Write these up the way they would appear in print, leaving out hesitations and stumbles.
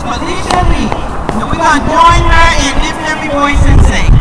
And we're going to join her and lift every voice and sing.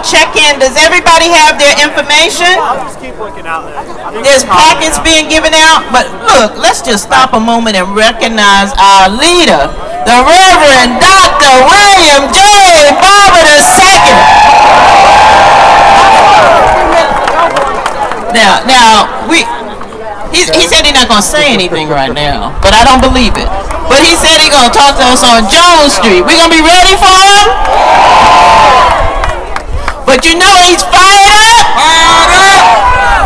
Check in. Does everybody have their information? I'll just keep looking out there. There's packets being given out, but look, let's just stop a moment and recognize our leader, the Reverend Dr. William J. Barber II. He said he's not going to say anything right now, but I don't believe it. But he said he's going to talk to us on Jones Street. We going to be ready for him? But you know he's fired up.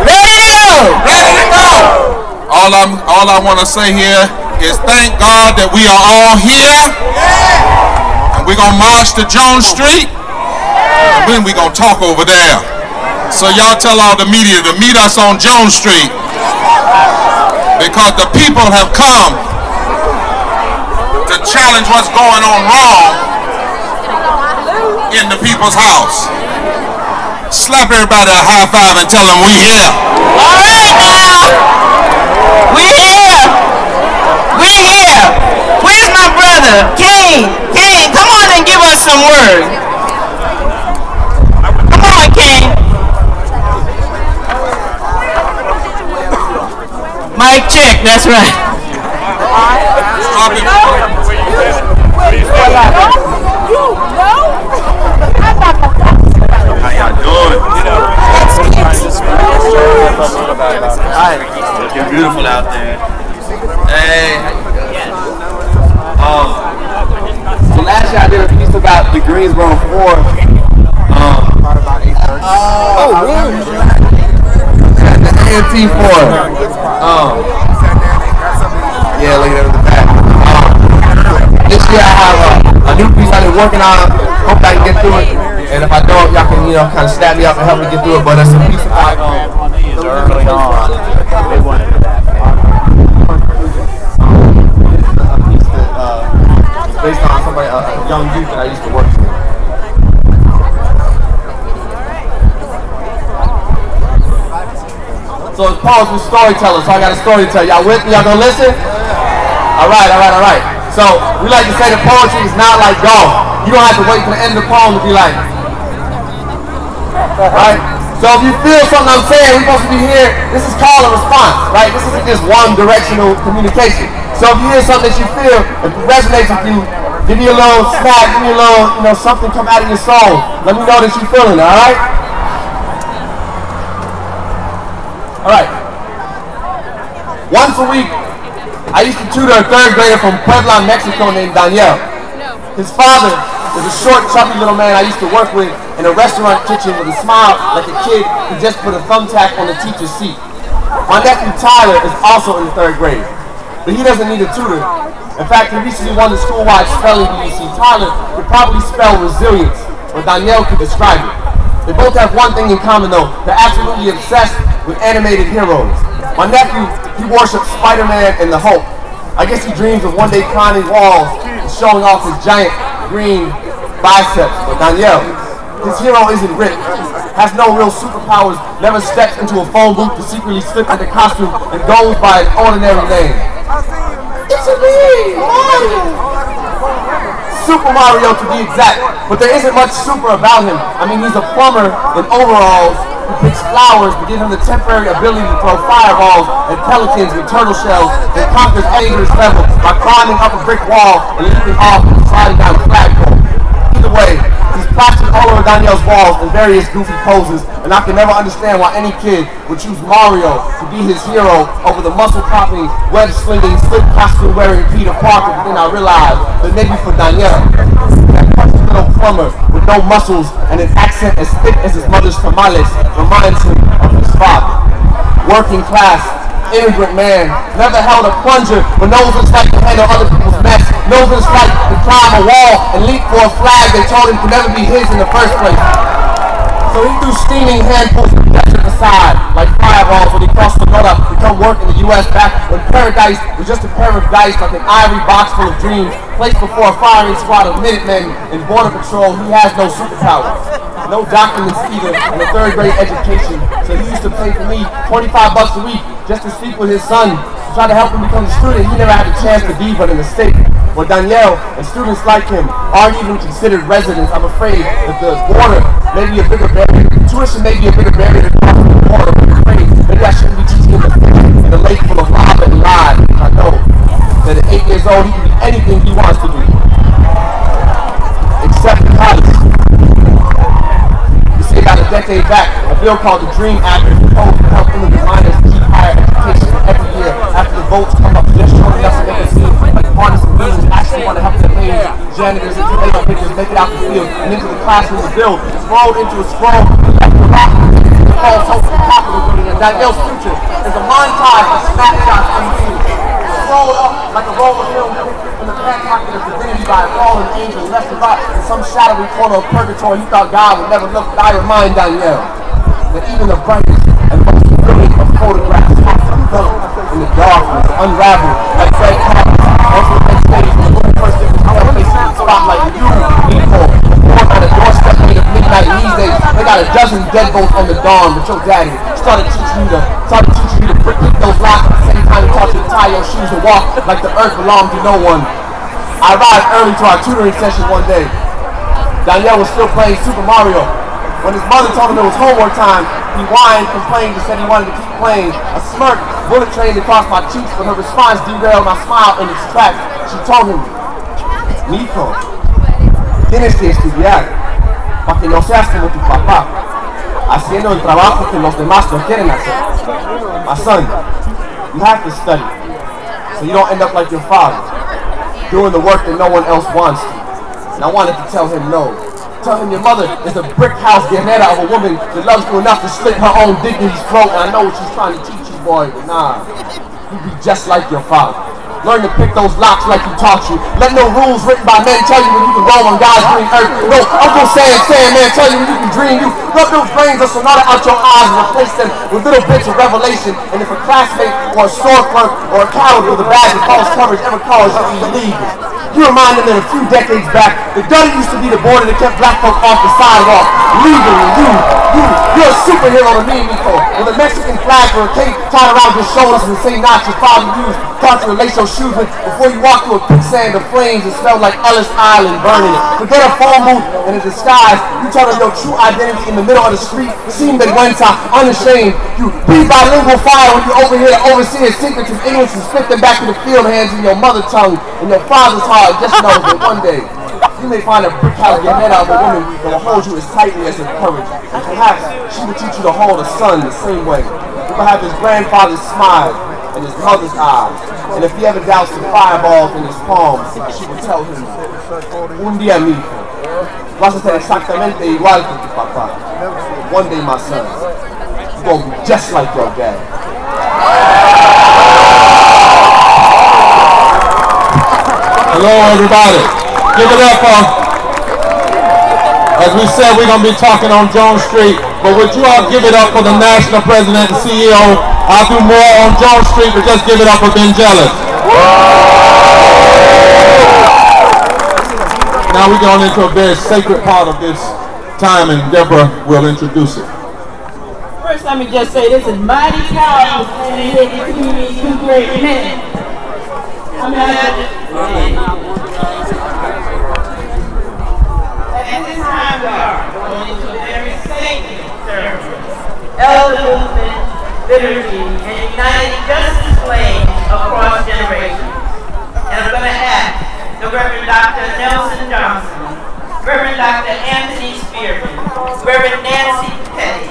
Ready to go. Ready to go. All I want to say here is thank God that we are all here. And we're going to march to Jones Street. And then we're going to talk over there. So y'all tell all the media to meet us on Jones Street. Because the people have come to challenge what's going on wrong in the people's house. Slap everybody a high five and tell them we here. All right now. We here. We here. Where's my brother? King. King, come on and give us some words. Come on, King. Mic check, that's right. Stop it. How y'all doing? Hi. Looking beautiful out there. Hey. So last year I did a piece about the Greensboro 4. The ANT 4. Yeah, look at it in the back. This year I have a new piece I've been working on. Hope I can get through it. And if I don't, y'all can, kind of stab me up and help me get through it. But it's a piece about early on. They wanted that. A piece that is based on somebody, a young youth that I used to work with. So it's Paul's with storytellers, so I got a story to tell. Y'all with me? Y'all gonna listen? All right. So we like to say that poetry is not like golf. You don't have to wait till the end of the poem to be like, right? So if you feel something I'm saying, we're supposed to be here. This is call and response, right? This isn't just one directional communication. So if you hear something that you feel, if it resonates with you, give me a little snap, give me a little, something come out of your soul. Let me know that you're feeling it, all right? All right. Once a week, I used to tutor a third grader from Puebla, Mexico named Daniel. His father was a short, chubby little man I used to work with in a restaurant kitchen with a smile like a kid who just put a thumbtack on the teacher's seat. My nephew Tyler is also in the third grade, but he doesn't need a tutor. In fact, he recently won the school-wide spelling bee. Tyler could probably spell resilience, or Daniel could describe it. They both have one thing in common though, they're absolutely obsessed with animated heroes. My nephew, he worships Spider-Man and the Hulk. I guess he dreams of one day climbing walls and showing off his giant green biceps. But Daniel, his hero isn't ripped, has no real superpowers, never steps into a phone booth to secretly slip into costume, and goes by an ordinary name. It's a me, Mario! Super Mario to be exact, but there isn't much super about him. I mean, he's a plumber in overalls who picks flowers to give him the temporary ability to throw fireballs at pelicans with turtle shells and conquers dangerous level by climbing up a brick wall and leaping off and sliding down a flagpole. Either way, he's plastered all over Daniel's walls in various goofy poses, and I can never understand why any kid would choose Mario to be his hero over the muscle-popping, web-slinging, slip costume-wearing Peter Parker. But then I realized that maybe for Daniel, that punchy little plumber with no muscles and an accent as thick as his mother's tamales reminds him of his father. Working class, immigrant man, never held a plunger, but knows what it's like to handle other people's mess, knows what it's like to climb a wall and leap for a flag they told him could never be his in the first place. So he threw steaming handfuls of desert aside, like fireballs when he crossed the border to come work in the U.S. back when paradise was just a pair of dice, like an ivory box full of dreams, placed before a firing squad of Minutemen and Border Patrol. He has no superpowers, no documents either, and a third grade education. So he used to pay for me $25 a week just to speak with his son, to try to help him become a student he never had the chance to be but in the state. Well, Daniel and students like him aren't even considered residents. I'm afraid that the border may be a bigger barrier. Tuition may be a bigger barrier to cross the border. I'm afraid maybe I shouldn't be teaching him to fish in a lake full of lava and lies. I know that at 8 years old, he can be anything he wants to do, except in college. You see, about a decade back, a bill called the DREAM Act was proposed to help immigrant minors keep higher education every year. After the votes come up, just showing us to make it seem like partisan meetings actually want to help their maid janitors and tomato pickers make it out the field and into the classroom. The bill is rolled into a scroll and left the rock and falls hope to the Capitol building. And Daniel's future is a montage of snapshots from the rolled up like a roll of film in the back pocket of divinity by a fallen angel left to right in some shadowy corner of purgatory. He thought God would never look, but I remind Daniel that even the brightest and most brilliant of photographs have to develop in the darkness, unravel like Fred Carter. Also the next stage, when the movie first did was placed in the spotlight, you need for born on a doorstep made of midnight. And these days, they got a dozen deadbolts on the dawn, but your daddy started teaching you to break those locks at the same time he taught you to tie your shoes and walk like the earth belonged to no one. I arrived early to our tutoring session one day. Daniel was still playing Super Mario. When his mother told him it was homework time, he whined, complained, and said he wanted to keep playing. A smirk bullet trained across my cheeks, but her response derailed my smile in its tracks. She told him, "Nico, tienes que estudiar para que no seas como tu papá, haciendo el trabajo que los demás no quieren hacer. My son, you have to study, so you don't end up like your father, doing the work that no one else wants to. And I wanted to tell him no. Tell him your mother is a brick house guerrera of a woman that loves you enough to slit her own dignity's throat, and I know what she's trying to teach you, boy, but nah, you be just like your father. Learn to pick those locks like he taught you. Let no rules written by men tell you when you can roam on God's green earth. No Uncle Sam, man, tell you when you can dream. You rub those brains of sonata out your eyes and replace them with little bits of revelation. And if a classmate or a store clerk or a coward with a badge of false coverage ever calls you, you leave it. You remind them that a few decades back, the gutter used to be the border that kept black folk off the sidewalk. Legally, you're a superhero to me, Nico. With a Mexican flag or a cape tied around your shoulders and the same knots your father used taught you to lace your shoes with before you walk through a quicksand of flames that smelled like Ellis Island burning it. Forget a phone booth and a disguise. You tell them your true identity in the middle of the street. Sin vergüenza, unashamed. You breathe bilingual fire when you overhear the overseer's secrets in English and spit them back to the field hands in your mother tongue and your father's heart. Just know that one day you may find a brick house your head out of a woman that will hold you as tightly as her courage. And perhaps she will teach you to hold a son the same way. You will have his grandfather's smile and his mother's eyes. And if he ever doubts the fireballs in his palms, she will tell him, un día mi hijo, vas a ser exactamente igual que tu papá. One day, my son, you're going to be just like your dad. Hello, everybody. Give it up for, as we said, we're going to be talking on Jones Street, but would you all give it up for the national president and CEO? I'll do more on Jones Street, but just give it up for Ben Jealous. Now we're going into a very sacred part of this time, and Deborah will introduce it. First, let me just say this is mighty powerful standing here between these two great men. I mean, at this time we are going into a very sacred ceremony. Elder movement, liturgy, and uniting justice flames across generations. And I'm going to ask the Reverend Dr. Nelson Johnson, Reverend Dr. Anthony Spearman, Reverend Nancy Petty,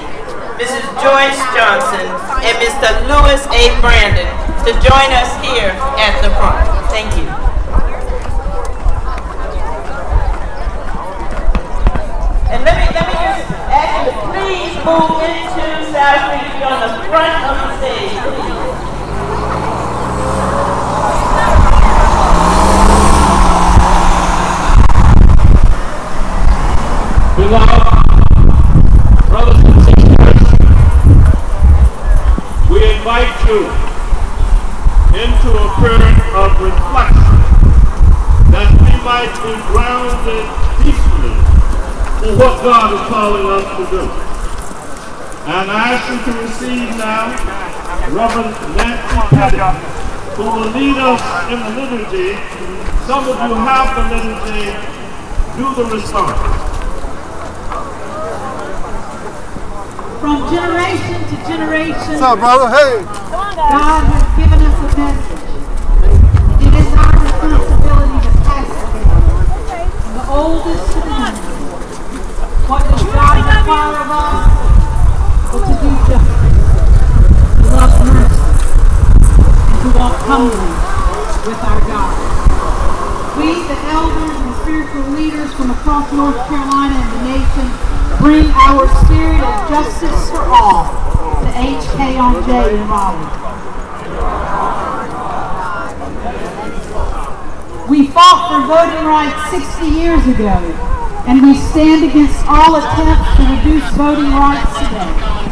Mrs. Joyce Johnson, and Mr. Louis A. Brandon to join us here at the front. Thank you. And let me just ask you to please move into South Street on the front of the stage, please. Beloved brothers and sisters, we invite you into a period of reflection that we might be grounded deeply in what God is calling us to do. And I ask you to receive now Reverend Nancy Petty, who will lead us in the liturgy. Some of you have the liturgy. Do the response. From generation to generation, What's up, brother? Hey! God has given us a message. It is our responsibility to pass it from the oldest to the youngest. What does God require of us? But to do justice, to love mercy, and to walk humbly with our God. We, the elders and spiritual leaders from across North Carolina and the nation, bring our spirit of justice for all to HK on J in Raleigh. We fought for voting rights 60 years ago, and we stand against all attempts to reduce voting rights today.